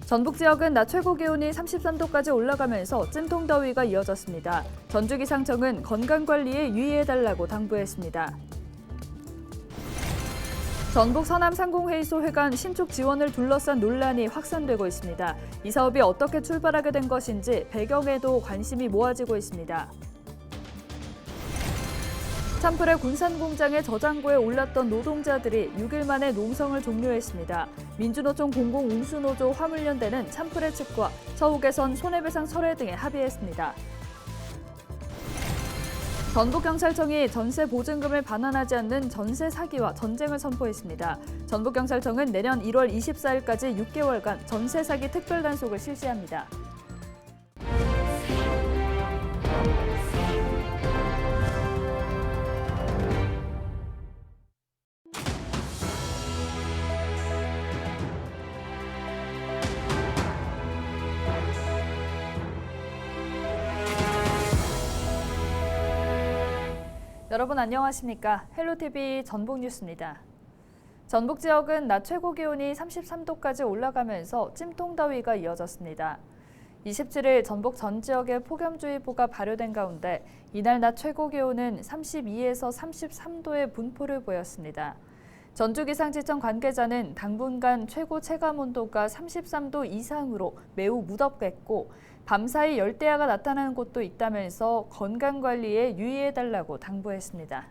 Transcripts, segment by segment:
전북 지역은 낮 최고 기온이 33도까지 올라가면서 찜통더위가 이어졌습니다. 전주기상청은 건강관리에 유의해달라고 당부했습니다. 전북 서남상공회의소 회관 신축 지원을 둘러싼 논란이 확산되고 있습니다. 이 사업이 어떻게 출발하게 된 것인지 배경에도 관심이 모아지고 있습니다. 참풀의 군산공장의 저장고에 올랐던 노동자들이 6일 만에 농성을 종료했습니다. 민주노총 공공운수노조 화물연대는 참풀의 측과 서울개선 손해배상 철회 등에 합의했습니다. 전북경찰청이 전세 보증금을 반환하지 않는 전세 사기와 전쟁을 선포했습니다. 전북경찰청은 내년 1월 24일까지 6개월간 전세 사기 특별단속을 실시합니다. 여러분 안녕하십니까? 헬로티비 전북뉴스입니다. 전북 지역은 낮 최고 기온이 33도까지 올라가면서 찜통더위가 이어졌습니다. 27일 전북 전 지역에 폭염주의보가 발효된 가운데 이날 낮 최고 기온은 32에서 33도의 분포를 보였습니다. 전주기상지청 관계자는 당분간 최고 체감온도가 33도 이상으로 매우 무덥겠고 밤사이 열대야가 나타나는 곳도 있다면서 건강관리에 유의해달라고 당부했습니다.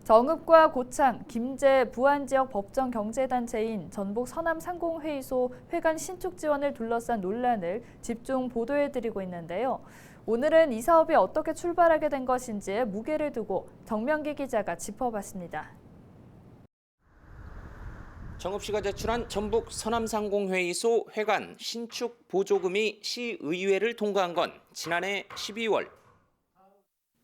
정읍과 고창, 김제, 부안 지역 법정 경제단체인 전북 서남상공회의소 회관 신축 지원을 둘러싼 논란을 집중 보도해드리고 있는데요. 오늘은 이 사업이 어떻게 출발하게 된 것인지에 무게를 두고 정명기 기자가 짚어봤습니다. 정읍시가 제출한 전북 서남상공회의소 회관 신축 보조금이 시의회를 통과한 건 지난해 12월.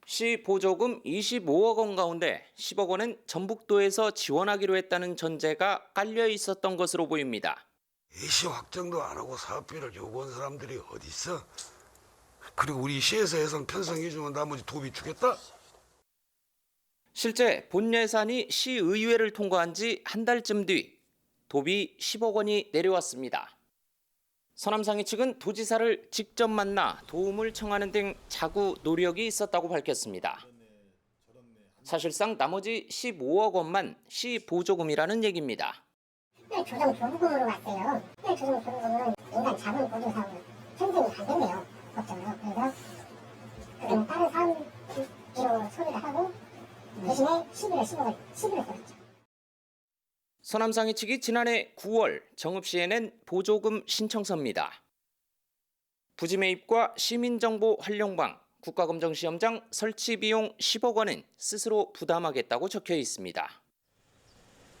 시 보조금 25억 원 가운데 10억 원은 전북도에서 지원하기로 했다는 전제가 깔려 있었던 것으로 보입니다. 예시 확정도 안 하고 사업비를 요구한 사람들이 어디 있어? 그리고 우리 시에서 예산 편성해주면 나머지 도비 주겠다? 실제 본 예산이 시의회를 통과한 지 한 달쯤 뒤 도비 10억 원이 내려왔습니다. 서남상위 측은 도지사를 직접 만나 도움을 청하는 등 자구 노력이 있었다고 밝혔습니다. 사실상 나머지 15억 원만 시 보조금이라는 얘기입니다. 조정 보조금으로 왔어요. 조정 보조금은 인간 자본 보조사업은 편성이 안 된대요. 법정으로. 그래서 그럼 다른 사업비로 처리를 하고 대신에 11억 썼죠. 서남상위 측이 지난해 9월 정읍시에 낸 보조금 신청서입니다. 부지 매입과 시민정보 활용방, 국가검정시험장 설치 비용 10억 원은 스스로 부담하겠다고 적혀 있습니다.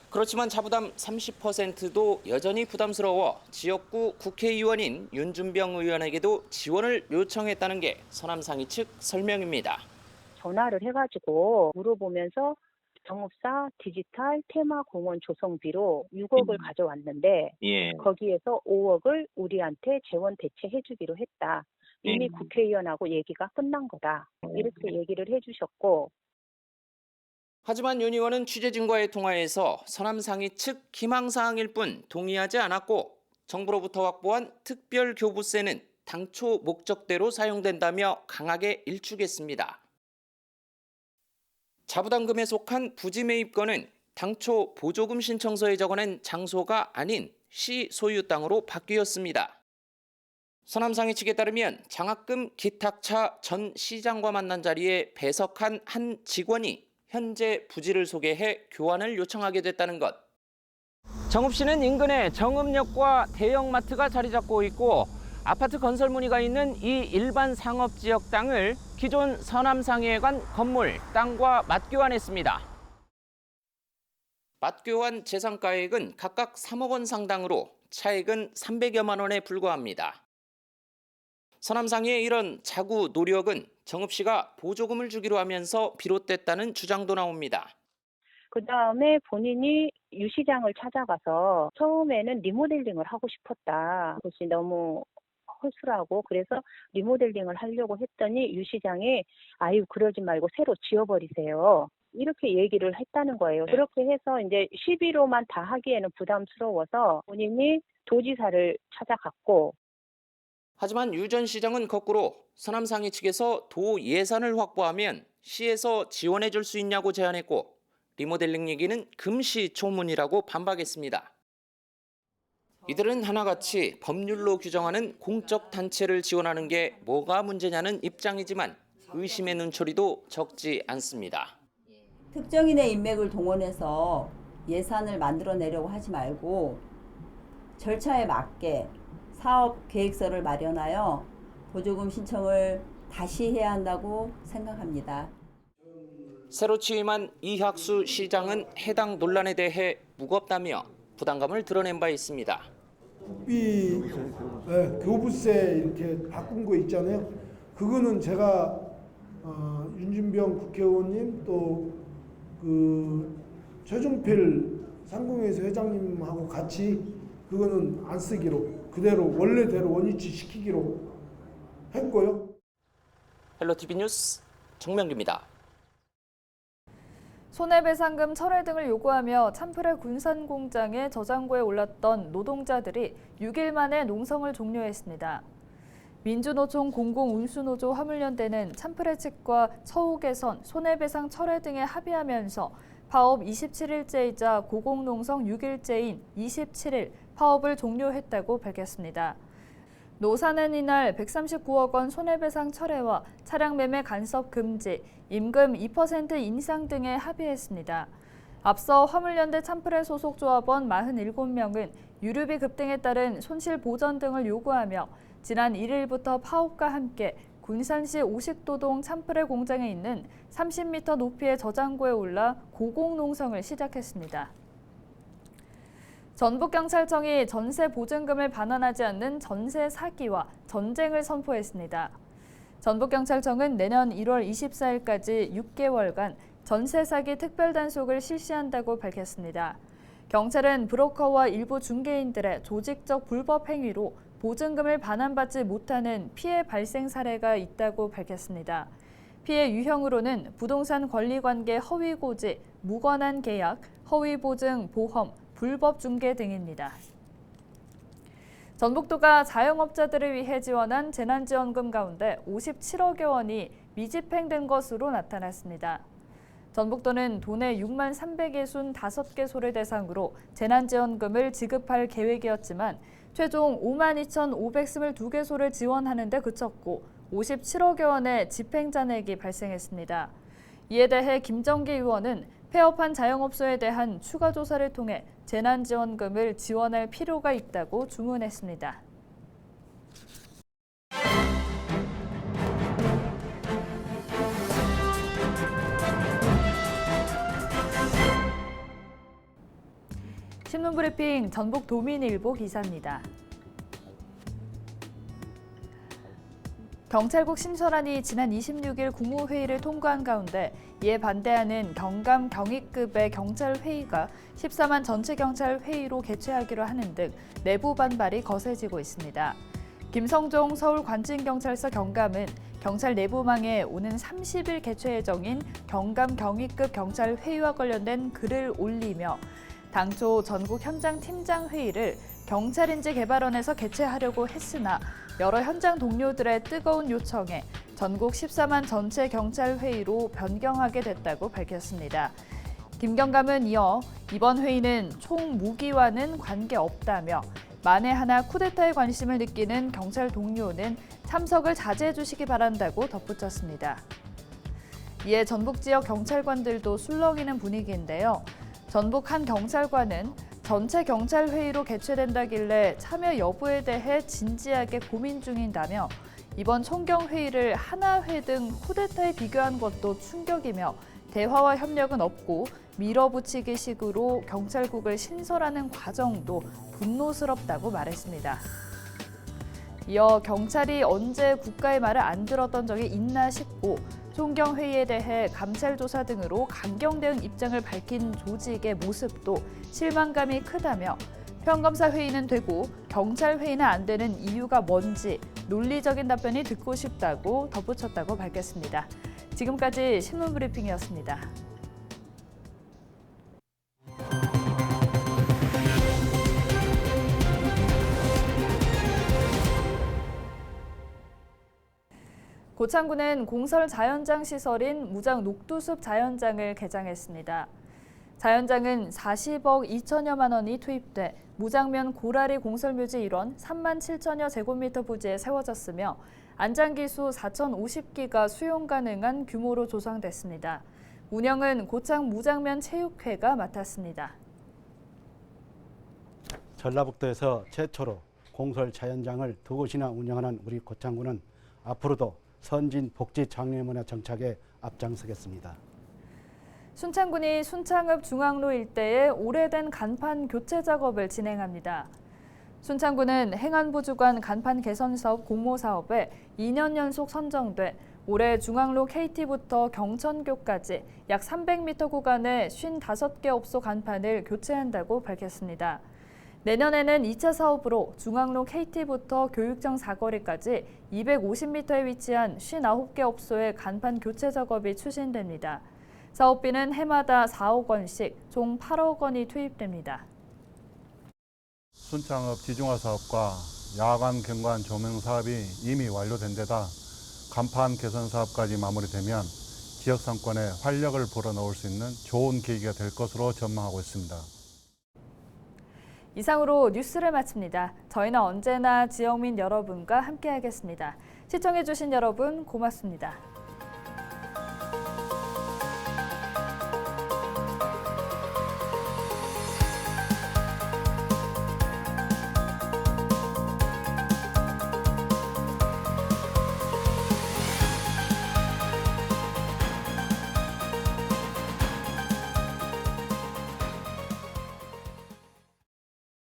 그렇지만 자부담 30%도 여전히 부담스러워 지역구 국회의원인 윤준병 의원에게도 지원을 요청했다는 게 서남상위 측 설명입니다. 전화를 해가지고 물어보면서 정읍사 디지털 테마공원 조성비로 6억을 가져왔는데 거기에서 5억을 우리한테 재원 대체해주기로 했다. 이미 국회의원하고 얘기가 끝난 거다. 이렇게 얘기를 해주셨고. 하지만 윤 의원은 취재진과의 통화에서 서남상위 측 희망사항일 뿐 동의하지 않았고 정부로부터 확보한 특별교부세는 당초 목적대로 사용된다며 강하게 일축했습니다. 자부담금에 속한 부지 매입건은 당초 보조금 신청서에 적어낸 장소가 아닌 시 소유 땅으로 바뀌었습니다. 서남상위 측에 따르면 장학금 기탁차 전 시장과 만난 자리에 배석한 한 직원이 현재 부지를 소개해 교환을 요청하게 됐다는 것. 정읍시는 인근에 정읍역과 대형마트가 자리 잡고 있고 아파트 건설 문의가 있는 이 일반 상업지역 땅을 기존 서남상위회관 건물 땅과 맞교환했습니다. 맞교환 재산가액은 각각 3억 원 상당으로 차액은 300여만 원에 불과합니다. 서남상위의 이런 자구 노력은 정읍시가 보조금을 주기로 하면서 비롯됐다는 주장도 나옵니다. 그다음에 본인이 유 시장을 찾아가서 처음에는 리모델링을 하고 싶었다. 그것이 너무 헐술하고 그래서 리모델링을 하려고 했더니 유 시장이 아유 그러지 말고 새로 지어버리세요. 이렇게 얘기를 했다는 거예요. 그렇게 해서 이제 시비로만 다 하기에는 부담스러워서 본인이 도지사를 찾아갔고, 하지만 유 전 시장은 거꾸로 서남상위 측에서 도 예산을 확보하면 시에서 지원해 줄 수 있냐고 제안했고 리모델링 얘기는 금시초문이라고 반박했습니다. 이들은 하나같이 법률로 규정하는 공적 단체를 지원하는 게 뭐가 문제냐는 입장이지만 의심의 눈초리도 적지 않습니다. 특정인의 인맥을 동원해서 예산을 만들어내려고 하지 말고 절차에 맞게 사업 계획서를 마련하여 보조금 신청을 다시 해야 한다고 생각합니다. 새로 취임한 이학수 시장은 해당 논란에 대해 무겁다며 부담감을 드러낸 바 있습니다. 국비 교부세 이렇게 바꾼 거 있잖아요. 그거는 제가 윤준병 국회의원님 또 그 최종필 상공회의소 회장님하고 같이 그거는 안 쓰기로 그대로 원래대로 원위치 시키기로 했고요. 헬로티비 뉴스 정명규입니다. 손해배상금 철회 등을 요구하며 참프레 군산공장의 저장고에 올랐던 노동자들이 6일 만에 농성을 종료했습니다. 민주노총 공공운수노조 화물연대는 참프레 측과 처우 개선, 손해배상 철회 등에 합의하면서 파업 27일째이자 고공농성 6일째인 27일 파업을 종료했다고 밝혔습니다. 노사는 이날 139억 원 손해배상 철회와 차량 매매 간섭 금지, 임금 2% 인상 등에 합의했습니다. 앞서 화물연대 참프레 소속 조합원 47명은 유류비 급등에 따른 손실 보전 등을 요구하며 지난 1일부터 파업과 함께 군산시 오식도동 참프레 공장에 있는 30m 높이의 저장고에 올라 고공농성을 시작했습니다. 전북경찰청이 전세 보증금을 반환하지 않는 전세 사기와 전쟁을 선포했습니다. 전북경찰청은 내년 1월 24일까지 6개월간 전세 사기 특별단속을 실시한다고 밝혔습니다. 경찰은 브로커와 일부 중개인들의 조직적 불법 행위로 보증금을 반환받지 못하는 피해 발생 사례가 있다고 밝혔습니다. 피해 유형으로는 부동산 권리관계 허위 고지, 무관한 계약, 허위 보증, 보험, 불법 중개 등입니다. 전북도가 자영업자들을 위해 지원한 재난지원금 가운데 57억여 원이 미집행된 것으로 나타났습니다. 전북도는 도내 6만 365개소를 대상으로 재난지원금을 지급할 계획이었지만 최종 5만 2,522개소를 지원하는 데 그쳤고 57억여 원의 집행잔액이 발생했습니다. 이에 대해 김정기 의원은 폐업한 자영업소에 대한 추가 조사를 통해 재난지원금을 지원할 필요가 있다고 주문했습니다. 신문브리핑 전북도민일보 기사입니다. 경찰국 신설안이 지난 26일 국무회의를 통과한 가운데 이에 반대하는 경감 경위급의 경찰회의가 14만 전체경찰회의로 개최하기로 하는 등 내부 반발이 거세지고 있습니다. 김성종 서울관진경찰서 경감은 경찰 내부망에 오는 30일 개최 예정인 경감 경위급 경찰회의와 관련된 글을 올리며 당초 전국 현장 팀장 회의를 경찰인지 개발원에서 개최하려고 했으나 여러 현장 동료들의 뜨거운 요청에 전국 14만 전체 경찰 회의로 변경하게 됐다고 밝혔습니다. 김 경감은 이어 이번 회의는 총 무기와는 관계없다며 만에 하나 쿠데타에 관심을 느끼는 경찰 동료는 참석을 자제해 주시기 바란다고 덧붙였습니다. 이에 전북 지역 경찰관들도 술렁이는 분위기인데요. 전북 한 경찰관은 전체 경찰회의로 개최된다길래 참여 여부에 대해 진지하게 고민 중인다며 이번 총경회의를 하나회 등 쿠데타에 비교한 것도 충격이며 대화와 협력은 없고 밀어붙이기 식으로 경찰국을 신설하는 과정도 분노스럽다고 말했습니다. 이어 경찰이 언제 국가의 말을 안 들었던 적이 있나 싶고 총경회의에 대해 감찰 조사 등으로 강경 대응 입장을 밝힌 조직의 모습도 실망감이 크다며 평검사 회의는 되고 경찰 회의는 안 되는 이유가 뭔지 논리적인 답변이 듣고 싶다고 덧붙였다고 밝혔습니다. 지금까지 신문브리핑이었습니다. 고창군은 공설 자연장 시설인 무장 녹두숲 자연장을 개장했습니다. 자연장은 40억 2천여만 원이 투입돼 무장면 고라리 공설묘지 일원 3만 7천여 제곱미터 부지에 세워졌으며 안장기수 4,050기가 수용 가능한 규모로 조성됐습니다. 운영은 고창 무장면 체육회가 맡았습니다. 전라북도에서 최초로 공설 자연장을 두 곳이나 운영하는 우리 고창군은 앞으로도 선진 복지 장려문화 정착에 앞장서겠습니다. 순창군이 순창읍 중앙로 일대에 오래된 간판 교체 작업을 진행합니다. 순창군은 행안부 주관 간판 개선 사업 공모 사업에 2년 연속 선정돼 올해 중앙로 KT부터 경천교까지 약 300m 구간에 55개 업소 간판을 교체한다고 밝혔습니다. 내년에는 2차 사업으로 중앙로 KT부터 교육청 사거리까지 250m에 위치한 59개 업소의 간판 교체 작업이 추진됩니다. 사업비는 해마다 4억 원씩 총 8억 원이 투입됩니다. 순창읍 지중화 사업과 야간 경관 조명 사업이 이미 완료된 데다 간판 개선 사업까지 마무리되면 지역 상권에 활력을 불어넣을 수 있는 좋은 계기가 될 것으로 전망하고 있습니다. 이상으로 뉴스를 마칩니다. 저희는 언제나 지역민 여러분과 함께하겠습니다. 시청해주신 여러분 고맙습니다.